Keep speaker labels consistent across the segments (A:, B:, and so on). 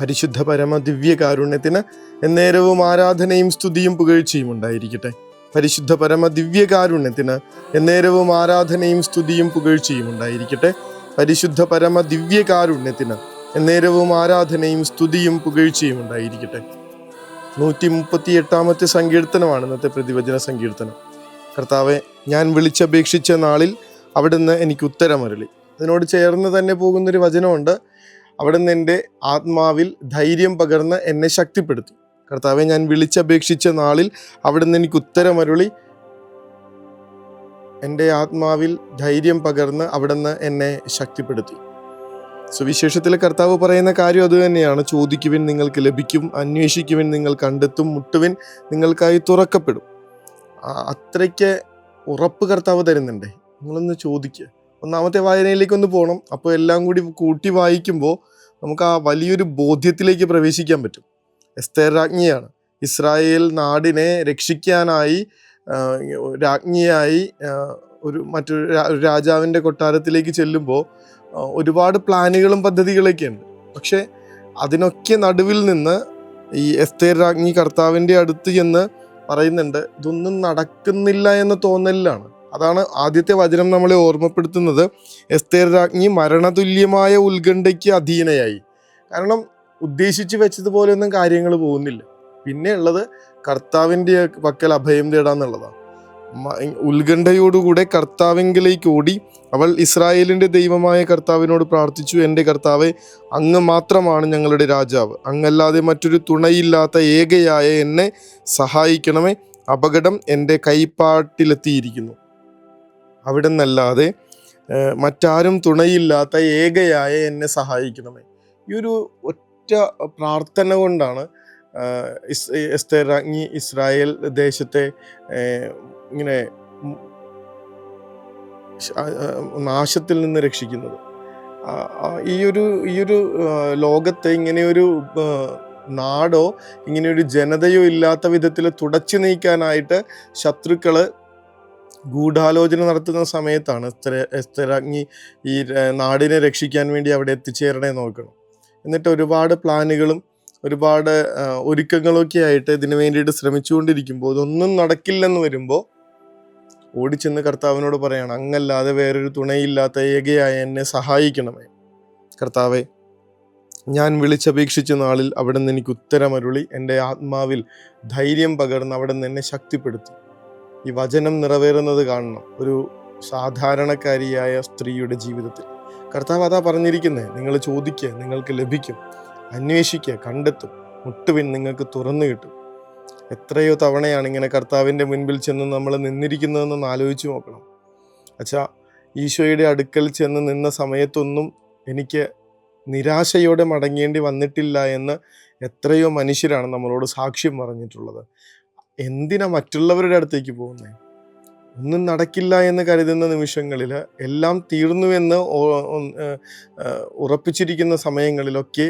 A: പരിശുദ്ധ പരമ ദിവ്യകാരുണ്യത്തിന് എന്നേരവും ആരാധനയും സ്തുതിയും പുകഴ്ചയും ഉണ്ടായിരിക്കട്ടെ. പരിശുദ്ധ പരമ ദിവ്യകാരുണ്യത്തിന് എന്നേരവും ആരാധനയും സ്തുതിയും പുകഴ്ചയും ഉണ്ടായിരിക്കട്ടെ. പരിശുദ്ധ പരമ ദിവ്യകാരുണ്യത്തിന് എന്നേരവും ആരാധനയും സ്തുതിയും പുകഴ്ചയും ഉണ്ടായിരിക്കട്ടെ. 138 സങ്കീർത്തനമാണ് ഇന്നത്തെ പ്രതിവചന സങ്കീർത്തനം. കർത്താവെ, ഞാൻ വിളിച്ചപേക്ഷിച്ച നാളിൽ അവിടുന്ന് എനിക്ക് ഉത്തരമരുളി. അതിനോട് ചേർന്ന് തന്നെ പോകുന്നൊരു വചനമുണ്ട്. അവിടുന്ന് എൻ്റെ ആത്മാവിൽ ധൈര്യം പകർന്ന് എന്നെ ശക്തിപ്പെടുത്തി. കർത്താവെ, ഞാൻ വിളിച്ചപേക്ഷിച്ച നാളിൽ അവിടുന്ന് എനിക്ക് ഉത്തരമരുളി. എൻ്റെ ആത്മാവിൽ ധൈര്യം പകർന്ന് അവിടുന്ന് എന്നെ ശക്തിപ്പെടുത്തി. സുവിശേഷത്തിലെ കർത്താവ് പറയുന്ന കാര്യം അതുതന്നെയാണ്. ചോദിക്കുവിൻ നിങ്ങൾക്ക് ലഭിക്കും, അന്വേഷിക്കുവിൻ നിങ്ങൾ കണ്ടെത്തും, മുട്ടുവിൻ നിങ്ങൾക്കായി തുറക്കപ്പെടും. അത്രയ്ക്ക് ഉറപ്പ് കർത്താവ് തരുന്നുണ്ടേ. നിങ്ങളൊന്ന് ചോദിക്കുക. ഒന്നാമത്തെ വായനയിലേക്കൊന്ന് പോകണം. അപ്പോൾ എല്ലാം കൂടി കൂട്ടി വായിക്കുമ്പോൾ നമുക്ക് ആ വലിയൊരു ബോധ്യത്തിലേക്ക് പ്രവേശിക്കാൻ പറ്റും. എസ്തേർ രാജ്ഞിയാണ്. ഇസ്രായേൽ നാടിനെ രക്ഷിക്കാനായി രാജ്ഞിയായി മറ്റൊരു രാജാവിൻ്റെ കൊട്ടാരത്തിലേക്ക് ചെല്ലുമ്പോൾ ഒരുപാട് പ്ലാനുകളും പദ്ധതികളൊക്കെ ഉണ്ട്. പക്ഷെ അതിനൊക്കെ നടുവിൽ നിന്ന് ഈ എസ്തേർ രാജ്ഞി കർത്താവിൻ്റെ അടുത്ത് ചെന്ന് പറയുന്നുണ്ട്, ഇതൊന്നും നടക്കുന്നില്ല എന്ന തോന്നലിലാണ്. അതാണ് ആദ്യത്തെ വചനം നമ്മളെ ഓർമ്മപ്പെടുത്തുന്നത്. എസ്തേർ രാജ്ഞി മരണതുല്യമായ ഉത്കണ്ഠയ്ക്ക് അധീനയായി. കാരണം ഉദ്ദേശിച്ച് വെച്ചതുപോലെയൊന്നും കാര്യങ്ങൾ പോകുന്നില്ല. പിന്നെ ഉള്ളത് കർത്താവിൻ്റെ പക്കൽ അഭയം തേടാന്നുള്ളതാണ്. ഉത്കണ്ഠയോടുകൂടെ കർത്താവിങ്കിലേക്ക് ഓടി അവൾ ഇസ്രായേലിൻ്റെ ദൈവമായ കർത്താവിനോട് പ്രാർത്ഥിച്ചു. എൻ്റെ കർത്താവെ, അങ്ങ് മാത്രമാണ് ഞങ്ങളുടെ രാജാവ്. അങ്ങല്ലാതെ മറ്റൊരു തുണയില്ലാത്ത ഏകയായ എന്നെ സഹായിക്കണമേ. അപകടം എൻ്റെ കൈപ്പാട്ടിലെത്തിയിരിക്കുന്നു. അവിടെ നിന്നല്ലാതെ മറ്റാരും തുണയില്ലാത്ത ഏകയായ എന്നെ സഹായിക്കണമേ. ഈ ഒരു ഒറ്റ പ്രാർത്ഥന കൊണ്ടാണ് എസ്തേർ രാജ്ഞി ഇസ്രായേൽ ദേശത്തെ ഇങ്ങനെ നാശത്തിൽ നിന്ന് രക്ഷിക്കുന്നത്. ഈ ഒരു ലോകത്തെ ഇങ്ങനെയൊരു നാടോ ഇങ്ങനെയൊരു ജനതയോ ഇല്ലാത്ത വിധത്തിൽ തുടച്ചു നീക്കാനായിട്ട് ശത്രുക്കള് ഗൂഢാലോചന നടത്തുന്ന സമയത്താണ് എസ്തേർ രാജ്ഞി ഈ നാടിനെ രക്ഷിക്കാൻ വേണ്ടി അവിടെ എത്തിച്ചേരണേ നോക്കണം. എന്നിട്ട് ഒരുപാട് പ്ലാനുകളും ഒരുപാട് ഒരുക്കങ്ങളൊക്കെ ആയിട്ട് ഇതിനു വേണ്ടിയിട്ട് ശ്രമിച്ചുകൊണ്ടിരിക്കുമ്പോൾ ഇതൊന്നും നടക്കില്ലെന്ന് വരുമ്പോൾ ഓടിച്ചെന്ന് കർത്താവിനോട് പറയാണ്, അങ്ങല്ലാതെ വേറൊരു തുണയില്ലാത്ത ഏകയായ എന്നെ സഹായിക്കണമേ. കർത്താവെ, ഞാൻ വിളിച്ചപേക്ഷിച്ച നാളിൽ അവിടുന്ന് എനിക്ക് ഉത്തരമരുളി. എൻ്റെ ആത്മാവിൽ ധൈര്യം പകർന്ന് അവിടുന്ന് എന്നെ ശക്തിപ്പെടുത്തി. ഈ വചനം നിറവേറുന്നത് കാണണം ഒരു സാധാരണക്കാരിയായ സ്ത്രീയുടെ ജീവിതത്തിൽ. കർത്താവ് അതാ പറഞ്ഞിരിക്കുന്നത്. നിങ്ങൾ ചോദിക്കുക, നിങ്ങൾക്ക് ലഭിക്കും, അന്വേഷിക്കുക, കണ്ടെത്തും, മുട്ടുവിൻ നിങ്ങൾക്ക് തുറന്നു കിട്ടും. എത്രയോ തവണയാണ് ഇങ്ങനെ കർത്താവിൻ്റെ മുൻപിൽ ചെന്ന് നമ്മൾ നിന്നിരിക്കുന്നതെന്നൊന്ന് ആലോചിച്ച് നോക്കണം. അച്ഛാ, ഈശോയുടെ അടുക്കൽ ചെന്ന് നിന്ന സമയത്തൊന്നും എനിക്ക് നിരാശയോടെ മടങ്ങേണ്ടി വന്നിട്ടില്ല എന്ന് എത്രയോ മനുഷ്യരാണ് നമ്മളോട് സാക്ഷ്യം പറഞ്ഞിട്ടുള്ളത്. എന്തിനാ മറ്റുള്ളവരുടെ അടുത്തേക്ക് പോകുന്നത്? ഒന്നും നടക്കില്ല എന്ന് കരുതുന്ന നിമിഷങ്ങളിൽ, എല്ലാം തീർന്നുവെന്ന് ഉറപ്പിച്ചിരിക്കുന്ന സമയങ്ങളിലൊക്കെ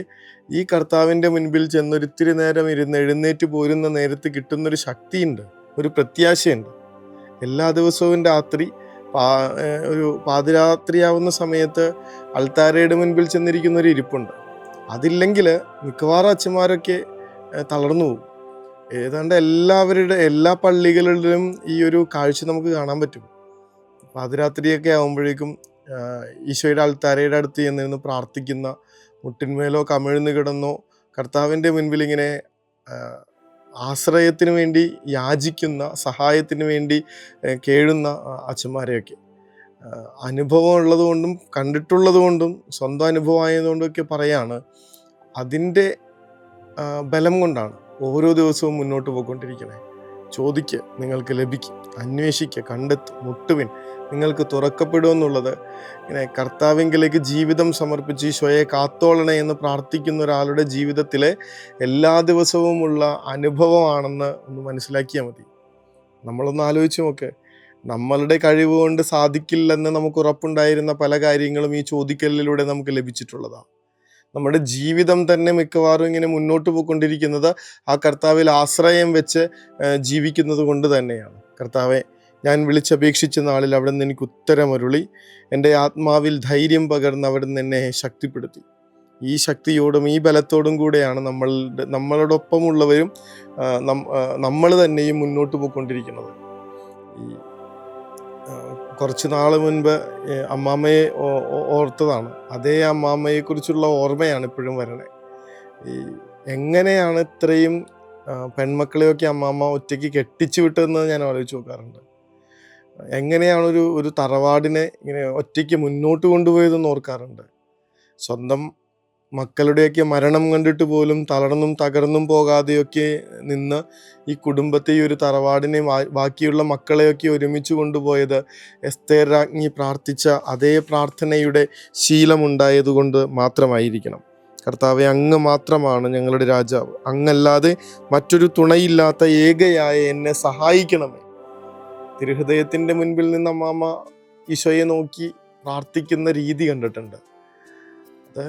A: ഈ കർത്താവിൻ്റെ മുൻപിൽ ചെന്നൊരിത്തിരി നേരം ഇരുന്ന് എഴുന്നേറ്റ് പോരുന്ന നേരത്ത് കിട്ടുന്നൊരു ശക്തിയുണ്ട്, ഒരു പ്രത്യാശയുണ്ട്. എല്ലാ ദിവസവും രാത്രി ഒരു പാതിരാത്രിയാവുന്ന സമയത്ത് അൾത്താരയുടെ മുൻപിൽ ചെന്നിരിക്കുന്നൊരു ഇരിപ്പുണ്ട്. അതില്ലെങ്കിൽ മിക്കവാറും അച്ഛന്മാരൊക്കെ തളർന്നു പോകും. ഏതാണ്ട് എല്ലാ പള്ളികളിലും ഈ ഒരു കാഴ്ച നമുക്ക് കാണാൻ പറ്റും. പാതിരാത്രിയൊക്കെ ആകുമ്പോഴേക്കും ഈശോയുടെ അൾത്താരയുടെ അടുത്ത് ചെന്നിരുന്ന് പ്രാർത്ഥിക്കുന്ന, മുട്ടിന്മേലോ കമിഴ്ന്നു കിടന്നോ കർത്താവിൻ്റെ മുൻപിൽ ഇങ്ങനെ ആശ്രയത്തിന് വേണ്ടി യാചിക്കുന്ന, സഹായത്തിന് വേണ്ടി കേഴുന്ന അച്ഛന്മാരെയൊക്കെ അനുഭവം ഉള്ളതുകൊണ്ടും കണ്ടിട്ടുള്ളത് കൊണ്ടും സ്വന്തം അനുഭവമായതുകൊണ്ടൊക്കെ പറയാണ്, അതിൻ്റെ ബലം കൊണ്ടാണ് ഓരോ ദിവസവും മുന്നോട്ട് പോയിക്കൊണ്ടിരിക്കണേ. ചോദിക്കുക, നിങ്ങൾക്ക് ലഭിക്കും, അന്വേഷിക്കുക, കണ്ടെത്തും, മുട്ടുവിൻ നിങ്ങൾക്ക് തുറക്കപ്പെടുമെന്നുള്ളത് ഇങ്ങനെ കർത്താവിങ്കിലേക്ക് ജീവിതം സമർപ്പിച്ച് ഈശോയെ കാത്തോളണേ എന്ന് പ്രാർത്ഥിക്കുന്ന ഒരാളുടെ ജീവിതത്തിലെ എല്ലാ ദിവസവുമുള്ള അനുഭവമാണെന്ന് ഒന്ന് മനസ്സിലാക്കിയാൽ മതി. നമ്മളൊന്ന് ആലോചിച്ച് നോക്ക്. നമ്മളുടെ കഴിവ് കൊണ്ട് സാധിക്കില്ലെന്ന് നമുക്ക് ഉറപ്പുണ്ടായിരുന്ന പല കാര്യങ്ങളും ഈ ചോദിക്കലിലൂടെ നമുക്ക് ലഭിച്ചിട്ടുള്ളതാണ്. നമ്മുടെ ജീവിതം തന്നെ മിക്കവാറും ഇങ്ങനെ മുന്നോട്ട് പോയിക്കൊണ്ടിരിക്കുന്നത് ആ കർത്താവിൽ ആശ്രയം വെച്ച് ജീവിക്കുന്നത് കൊണ്ട് തന്നെയാണ്. കർത്താവെ, ഞാൻ വിളിച്ചപേക്ഷിച്ച നാളിൽ അവിടുന്ന് എനിക്ക് ഉത്തരമരുളി. എൻ്റെ ആത്മാവിൽ ധൈര്യം പകർന്ന് അവിടുന്ന് എന്നെ ശക്തിപ്പെടുത്തി. ഈ ശക്തിയോടും ഈ ബലത്തോടും കൂടെയാണ് നമ്മളോടൊപ്പമുള്ളവരും നമ്മൾ തന്നെയും മുന്നോട്ട് പോയിക്കൊണ്ടിരിക്കുന്നത്. ഈ കുറച്ച് നാൾ മുൻപ് അമ്മാമ്മയെ ഓർത്തതാണ്. അതേ അമ്മാമ്മയെക്കുറിച്ചുള്ള ഓർമ്മയാണ് ഇപ്പോഴും വരണേ. ഈ എങ്ങനെയാണ് ഇത്രയും പെൺമക്കളെയൊക്കെ അമ്മാമ്മ ഒറ്റയ്ക്ക് കെട്ടിച്ചു വിട്ടതെന്ന് ഞാൻ ആലോചിച്ച് നോക്കാറുണ്ട്. എങ്ങനെയാണ് ഒരു തറവാടിനെ ഇങ്ങനെ ഒറ്റയ്ക്ക് മുന്നോട്ട് കൊണ്ടുപോയതെന്ന് ഓർക്കാറുണ്ട്. സ്വന്തം മക്കളുടെയൊക്കെ മരണം കണ്ടിട്ട് പോലും തളർന്നും തകർന്നും പോകാതെയൊക്കെ നിന്ന് ഈ കുടുംബത്തെ, ഈ ഒരു തറവാടിനെ, ബാക്കിയുള്ള മക്കളെയൊക്കെ ഒരുമിച്ച് കൊണ്ടുപോയത് എസ്തേർ രാജ്ഞി പ്രാർത്ഥിച്ച അതേ പ്രാർത്ഥനയുടെ ശീലമുണ്ടായതുകൊണ്ട് മാത്രമായിരിക്കണം. കർത്താവെ, അങ്ങ് മാത്രമാണ് ഞങ്ങളുടെ രാജാവ്. അങ്ങല്ലാതെ മറ്റൊരു തുണയില്ലാത്ത ഏകയായ എന്നെ സഹായിക്കണമേ. തിരുഹൃദയത്തിൻ്റെ മുൻപിൽ നിന്ന് അമ്മാമ്മ ഈശോയെ നോക്കി പ്രാർത്ഥിക്കുന്ന രീതി കണ്ടിട്ടുണ്ട്. അത്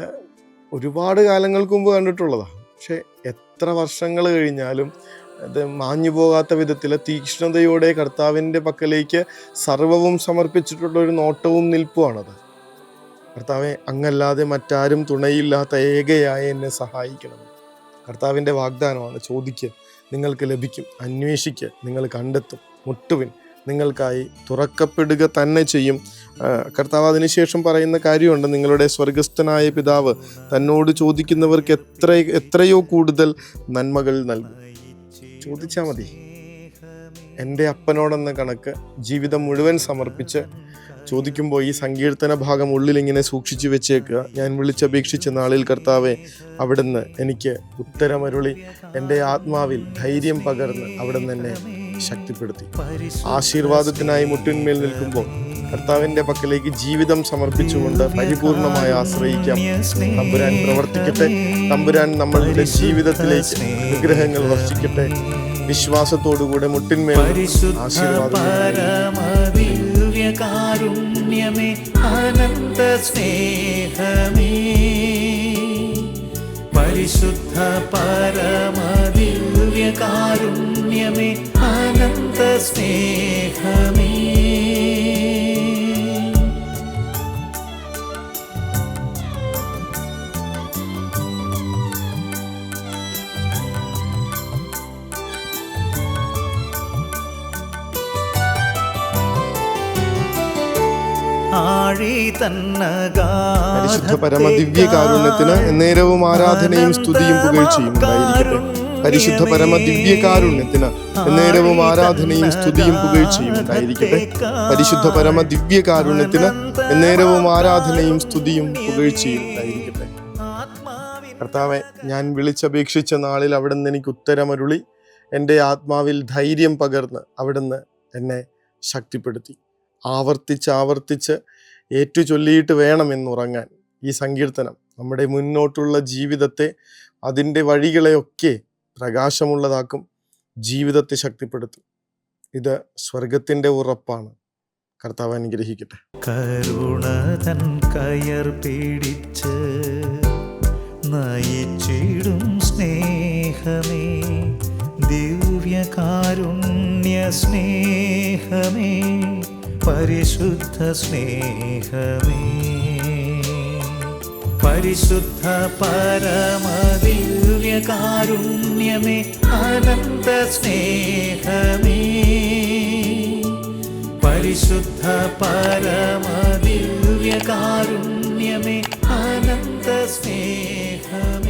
A: ഒരുപാട് കാലങ്ങൾക്ക് മുമ്പ് കണ്ടിട്ടുള്ളതാണ്. പക്ഷെ എത്ര വർഷങ്ങൾ കഴിഞ്ഞാലും അത് മാഞ്ഞു പോകാത്ത വിധത്തിൽ തീക്ഷ്ണതയോടെ കർത്താവിൻ്റെ പക്കലേക്ക് സർവവും സമർപ്പിച്ചിട്ടുള്ള ഒരു നോട്ടവും നിൽപ്പുമാണത്. കർത്താവെ, അങ്ങല്ലാതെ മറ്റാരും തുണയില്ലാത്ത ഏകയായ എന്നെ സഹായിക്കണം. കർത്താവിൻ്റെ വാഗ്ദാനമാണ്. ചോദിക്ക്, നിങ്ങൾക്ക് ലഭിക്കും. അന്വേഷിക്ക്, നിങ്ങൾ കണ്ടെത്തും. മുട്ടുവിൻ, നിങ്ങൾക്കായി തുറക്കപ്പെടുക തന്നെ ചെയ്യും. കർത്താവ് അതിനുശേഷം പറയുന്ന കാര്യമുണ്ട്, നിങ്ങളുടെ സ്വർഗസ്ഥനായ പിതാവ് തന്നോട് ചോദിക്കുന്നവർക്ക് എത്രയോ കൂടുതൽ നന്മകൾ നൽകും. ചോദിച്ചാൽ മതി. എൻ്റെ അപ്പനോടെന്ന കണക്ക് ജീവിതം മുഴുവൻ സമർപ്പിച്ച് ചോദിക്കുമ്പോൾ ഈ സങ്കീർത്തന ഭാഗം ഉള്ളിലിങ്ങനെ സൂക്ഷിച്ചു വെച്ചേക്കുക. ഞാൻ വിളിച്ചപേക്ഷിച്ച നാളിൽ കർത്താവെ, അവിടുന്ന് എനിക്ക് ഉത്തരമരുളി എൻ്റെ ആത്മാവിൽ ധൈര്യം പകർന്ന് അവിടുന്ന് എന്നെ ശക്തിപ്പെടുത്തി. ആശീർവാദത്തിനായി മുട്ടിന്മേൽ നിൽക്കുമ്പോൾ കർത്താവിൻ്റെ പക്കലേക്ക് ജീവിതം സമർപ്പിച്ചുകൊണ്ട് പരിപൂർണമായി ആശ്രയിക്കാം. തമ്പുരാൻ പ്രവർത്തിക്കട്ടെ. തമ്പുരാൻ നമ്മളുടെ ജീവിതത്തിലേക്ക് അനുഗ്രഹങ്ങൾ വർഷിക്കട്ടെ. വിശ്വാസത്തോടുകൂടെ മുട്ടിന്മേൽ ആശീർവാദം.
B: കാരുണ്യമേ, അനന്ത സ്നേഹമേ, പരിശുദ്ധ പരമദിവ്യ കാരുണ്യമേ, അനന്ത സ്നേഹമേ.
A: പരിശുദ്ധ പരമദിവ്യ കാരുണ്യത്തിന് എന്നേരവും ആരാധനയും സ്തുതിയും പുകഴ്ചയും ഉണ്ടായിരിക്കട്ടെ. പരിശുദ്ധ പരമദിവ്യ കാരുണ്യത്തിന് എന്നേരവും ആരാധനയും സ്തുതിയും പുകഴ്ചയും ഉണ്ടായിരിക്കട്ടെ. പരിശുദ്ധ പരമദിവ്യ കാരുണ്യത്തിന് എന്നേരവും ആരാധനയും സ്തുതിയും പുകഴ്ചയും ഉണ്ടായിരിക്കട്ടെ. കർത്താവെ, ഞാൻ വിളിച്ചപേക്ഷിച്ച നാളിൽ അവിടുന്ന് എനിക്ക് ഉത്തരമരുളി എൻ്റെ ആത്മാവിൽ ധൈര്യം പകർന്ന് അവിടുന്ന് എന്നെ ശക്തിപ്പെടുത്തി. ആവർത്തിച്ച് ഏറ്റു ചൊല്ലിയിട്ട് വേണമെന്നുറങ്ങാൻ ഈ സങ്കീർത്തനം നമ്മുടെ മുന്നോട്ടുള്ള ജീവിതത്തെ, അതിൻ്റെ വഴികളെയൊക്കെ പ്രകാശമുള്ളതാക്കും, ജീവിതത്തെ ശക്തിപ്പെടുത്തും. ഇത് സ്വർഗത്തിൻ്റെ ഉറപ്പാണ്. കർത്താവ് അനുഗ്രഹിക്കട്ടെ.
B: കരുണതൻ കയർ പിടിച്ച് നയിച്ചിടും സ്നേഹമേ, ദിവ്യകാരുണ്യ സ്നേഹമേ, പരിശുദ്ധ സ്നേഹമേ, പരിശുദ്ധ പരമദിവ്യ കാരുണ്യമേ, അനന്ത സ്നേഹമേ, പരിശുദ്ധ പരമദിവ്യ കാരുണ്യമേ, അനന്ത സ്നേഹമേ.